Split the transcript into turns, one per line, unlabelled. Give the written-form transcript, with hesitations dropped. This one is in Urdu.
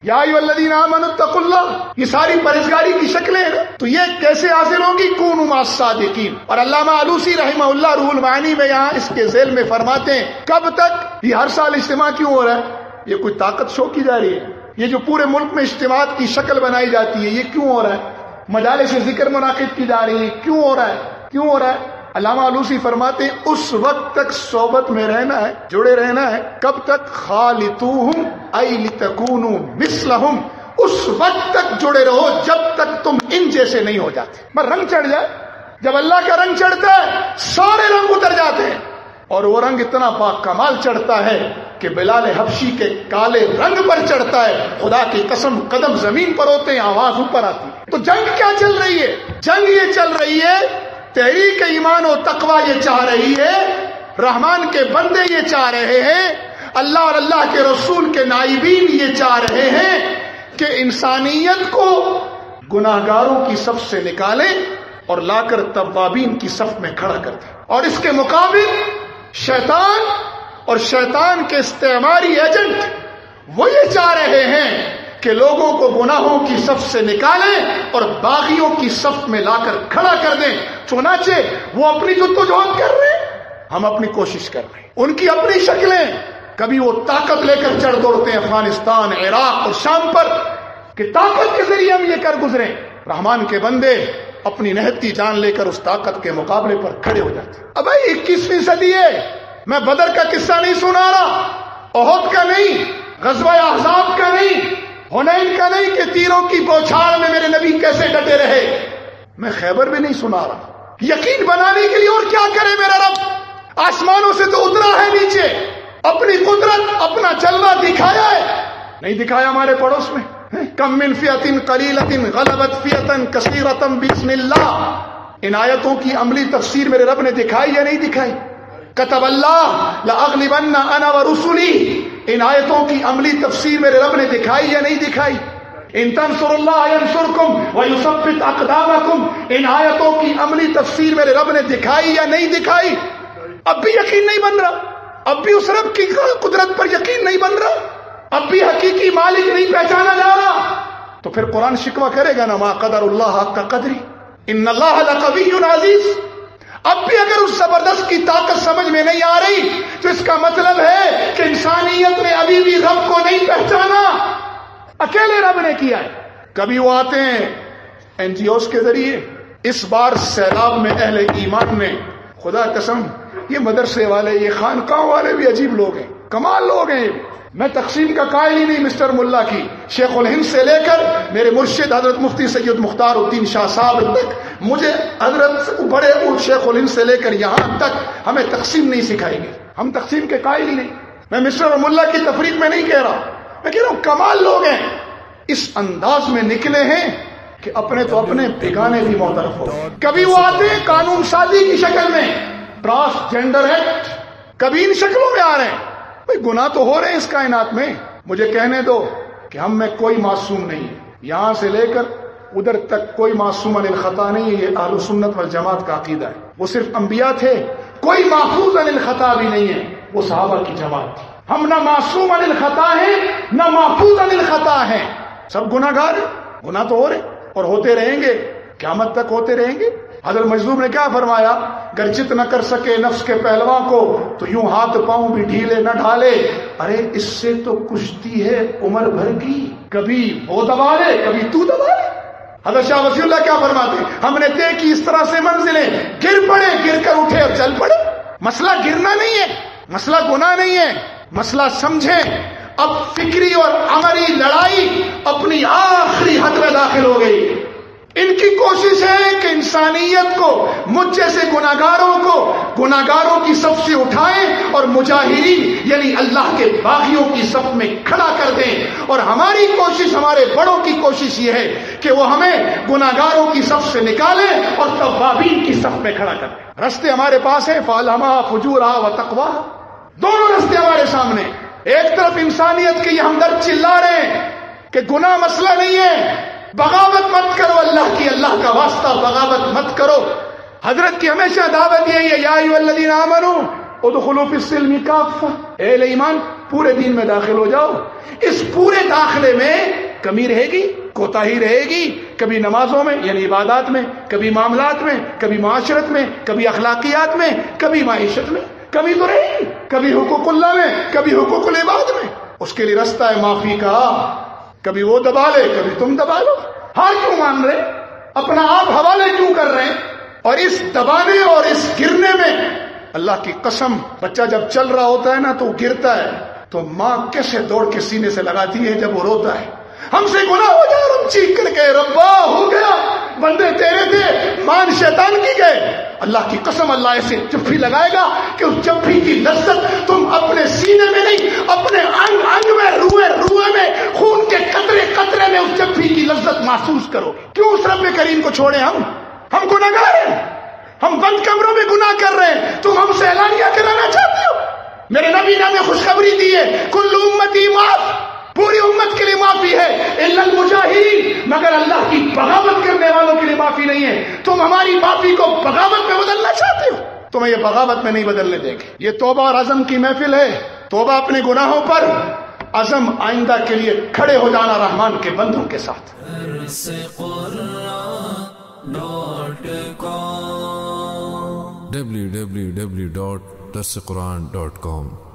یا ایھا الذین آمنوا اتقوا اللہ، یہ ساری پرہیزگاری کی شکلیں ہیں. تو یہ کیسے حاصل ہوگی؟ کونوا مع الصادقین. اور علامہ آلوسی رحمہ اللہ روح المعانی میں یہاں اس کے ذیل میں فرماتے ہیں کب تک یہ ہر سال اجتماع کیوں ہو رہا ہے؟ یہ کوئی طاقت شو کی جا رہی ہے؟ یہ جو پورے ملک میں اجتماعات کی شکل بنائی جاتی ہے یہ کیوں ہو رہا ہے؟ مجالس ذکر منعقد کی جا رہی ہے، کیوں ہو رہا ہے؟ کیوں ہو رہا ہے؟ علامہ آلوسی فرماتے ہیں اس وقت تک صحبت میں رہنا ہے، جڑے رہنا ہے. کب تک؟ خالطوہم ای لتکونوا مثلہم، اس وقت تک جڑے رہو جب تک تم ان جیسے نہیں ہو جاتے. بس رنگ چڑھ جائے، جب اللہ کا رنگ چڑھتا ہے سارے رنگ اتر جاتے ہیں، اور وہ رنگ اتنا پاک کمال چڑھتا ہے کہ بلال حبشی کے کالے رنگ پر چڑھتا ہے. خدا کی قسم قدم زمین پر ہوتے ہیں، آواز اوپر آتی ہے. تو جنگ کیا چل رہی ہے؟ جنگ یہ چل رہی ہے، تحریک ایمان و تقوی یہ چاہ رہی ہے، رحمان کے بندے یہ چاہ رہے ہیں، اللہ اور اللہ کے رسول کے نائبین یہ چاہ رہے ہیں کہ انسانیت کو گناہگاروں کی صف سے نکالیں اور لا کر توابین کی صف میں کھڑا کر دیں. اور اس کے مقابل شیطان اور شیطان کے استعماری ایجنٹ وہ یہ چاہ رہے ہیں کہ لوگوں کو گناہوں کی صف سے نکالیں اور باغیوں کی صف میں لا کر کھڑا کر دیں. چنانچہ وہ اپنی جدوجہد کر رہے ہیں، ہم اپنی کوشش کر رہے ہیں. ان کی اپنی شکلیں، کبھی وہ طاقت لے کر چڑھ دوڑتے ہیں افغانستان، عراق اور شام پر کہ طاقت کے ذریعے ہم یہ کر گزریں. رحمان کے بندے اپنی نہتی جان لے کر اس طاقت کے مقابلے پر کھڑے ہو جاتے ہیں. اب 21ویں صدی ہے، میں بدر کا قصہ نہیں سنا رہا، احد کا نہیں، غزوہ احزاب کا نہیں، حنین کا نہیں کہ تیروں کی بوچھاڑ میں میرے نبی کیسے ڈٹے رہے. میں خیبر بھی نہیں سنا رہا. یقین بنانے کے لیے اور کیا کرے میرا رب؟ آسمانوں سے تو اترا ہے نیچے، اپنی قدرت اپنا جلوہ دکھایا ہے. نہیں دکھایا ہمارے پڑوس میں؟ کم من فئۃ قلیلۃ غلبت فئۃ کثیرۃ باذن اللہ. ان آیتوں کی عملی تفسیر میرے رب نے دکھائی یا نہیں دکھائی؟ کتب اللہ لاغلبن انا ورسلی. ان آیتوں کی عملی تفسیر میرے رب نے دکھائی یا نہیں دکھائی؟ ان تنصروا اللہ ینصرکم ویثبت اقدامکم. ان آیتوں کی عملی تفسیر میرے رب نے دکھائی یا نہیں دکھائی؟ اب بھی یقین نہیں بن رہا، اب بھی اس رب کی قدرت پر یقین نہیں بن رہا، اب بھی حقیقی مالک نہیں پہچانا جا رہا. تو پھر قرآن شکوہ کرے گا نا ما قدر اللہ حق قدری ان اللہ لقوی عزیز. اب بھی اگر اس زبردست کی طاقت سمجھ میں نہیں آ رہی تو اس کا مطلب ہے کہ انسانیت نے ابھی بھی رب کو نہیں پہچانا. اکیلے رب نے کیا ہے. کبھی وہ آتے ہیں NGOs کے ذریعے. اس بار سیلاب میں اہل ایمان نے، خدا قسم یہ مدرسے والے، یہ خانقاہ والے بھی عجیب لوگ ہیں، کمال لوگ ہیں. میں تقسیم کا قائل ہی نہیں مسٹر ملا کی. شیخ الہند سے لے کر میرے مرشد حضرت مفتی سید مختار الدین شاہ صاحب تک، مجھے حضرت بڑے شیخ الہند سے لے کر یہاں تک ہمیں تقسیم نہیں سکھائی گئی. ہم تقسیم کے قائل ہی نہیں. میں مسٹر اور ملا کی تفریق میں نہیں کہہ رہا، میں کہہ رہا ہوں کمال لوگ ہیں. اس انداز میں نکلے ہیں کہ اپنے تو اپنے بیگانے بھی معترف ہو. کبھی وہ آتے ہیں قانون سازی کی شکل میں، ٹرانسجینڈر ایکٹ، کبھی ان شکلوں میں آ رہے ہیں. بھئی گناہ تو ہو رہے ہیں اس کائنات میں. مجھے کہنے دو کہ ہم میں کوئی معصوم نہیں ہے، یہاں سے لے کر ادھر تک کوئی معصوم عن الخطا نہیں ہے. یہ اہل سنت والجماعت کا عقیدہ ہے. وہ صرف انبیاء تھے، کوئی محفوظ عن الخطا بھی نہیں ہے، وہ صحابہ کی جماعت تھی. ہم نہ معصوم عن الخطا ہیں نہ محفوظ عن الخطا ہیں، سب گناہ گار ہیں. گناہ تو ہو رہے اور ہوتے رہیں گے، قیامت تک ہوتے رہیں گے. حضرت مجذوب نے کیا فرمایا؟ گر جت نہ کر سکے نفس کے پہلواں کو تو یوں ہاتھ پاؤں بھی ڈھیلے نہ ڈھالے. ارے اس سے تو کشتی ہے عمر بھر کی، کبھی وہ دبا لے کبھی تو دبا لے. حضرت شاہ وصی اللہ کیا فرماتے ہیں؟ ہم نے طے کی اس طرح سے منزلیں، گر پڑے گر کر اٹھے اور چل پڑے. مسئلہ گرنا نہیں ہے، مسئلہ گناہ نہیں ہے، مسئلہ سمجھیں. اب فکری اور عملی لڑائی اپنی آخری حد میں داخل ہو گئی. ان کی کوشش ہے کہ انسانیت کو، مجھ جیسے گناہگاروں کی صف سے اٹھائیں اور مجاہرین یعنی اللہ کے باغیوں کی صف میں کھڑا کر دیں. اور ہماری کوشش، ہمارے بڑوں کی کوشش یہ ہے کہ وہ ہمیں گناہگاروں کی صف سے نکالیں اور توابین کی صف میں کھڑا کر دیں. رستے ہمارے پاس ہیں، فالہمہا فجورہا وتقواہا. دونوں رستے ہمارے سامنے. ایک طرف انسانیت کے یہ ہمدرد چلا رہے ہیں کہ گناہ مسئلہ نہیں ہے، بغاوت مت کرو، اللہ کا واسطہ بغاوت مت کرو. حضرت کی ہمیشہ دعوت یہی ہے، یا ایھا الذین آمنوا ادخلوا فی السلم کافہ، اے اہل ایمان پورے دین میں داخل ہو جاؤ۔ اس پورے داخلے میں کمی رہے گی، کوتاہی رہے گی، کبھی نمازوں میں یعنی عبادات میں، کبھی معاملات میں، کبھی معاشرت میں، کبھی اخلاقیات میں، کبھی معیشت میں، کبھی تو رہے گی، کبھی حقوق اللہ میں، کبھی حقوق العباد میں۔ اس کے لیے رستہ ہے معافی کا، کبھی وہ دبا لے کبھی تم دبا لو۔ ہاں کیوں مان رہے، اپنا آپ حوالے کیوں کر رہے ہیں؟ اور اس دبانے اور اس گرنے میں اللہ کی قسم، بچہ جب چل رہا ہوتا ہے نا تو گرتا ہے تو ماں کیسے دوڑ کے سینے سے لگاتی ہے جب وہ روتا ہے۔ ہم سے گناہ ہو جائے اور ہم چیخ کر کے ربا ہو گیا، بندے تیرے تھے، مان شیطان کی گئے، اللہ کی قسم اللہ ایسے جفی لگائے گا کہ اس جفی کی لذت تم اپنے سینے میں نہیں، اپنے انگ انگ میں، روئے روئے میں، خون کے قطرے قطرے میں اس جفی کی لذت محسوس کرو گے۔ کیوں اس رب کریم کو چھوڑے؟ ہم گناہگار ہیں، ہم بند کمروں میں گناہ کر رہے ہیں، تم ہم سے اعلانیہ کرانا چاہتے ہو؟ میرے نبی نے ہمیں خوشخبری دی ہے، کل امتی معاف، پوری امت کے لیے معافی ہے، الا المجاہرین، مگر اللہ کی بغاوت کرنے والوں کے لیے معافی نہیں ہے۔ تم ہماری معافی کو بغاوت میں بدلنا چاہتے ہو، تمہیں یہ بغاوت میں نہیں بدلنے دیں گے۔ یہ توبہ اور عزم کی محفل ہے، توبہ اپنے گناہوں پر، عزم آئندہ کے لیے کھڑے ہو جانا رحمان کے بندوں کے ساتھ۔
www.darsequran.com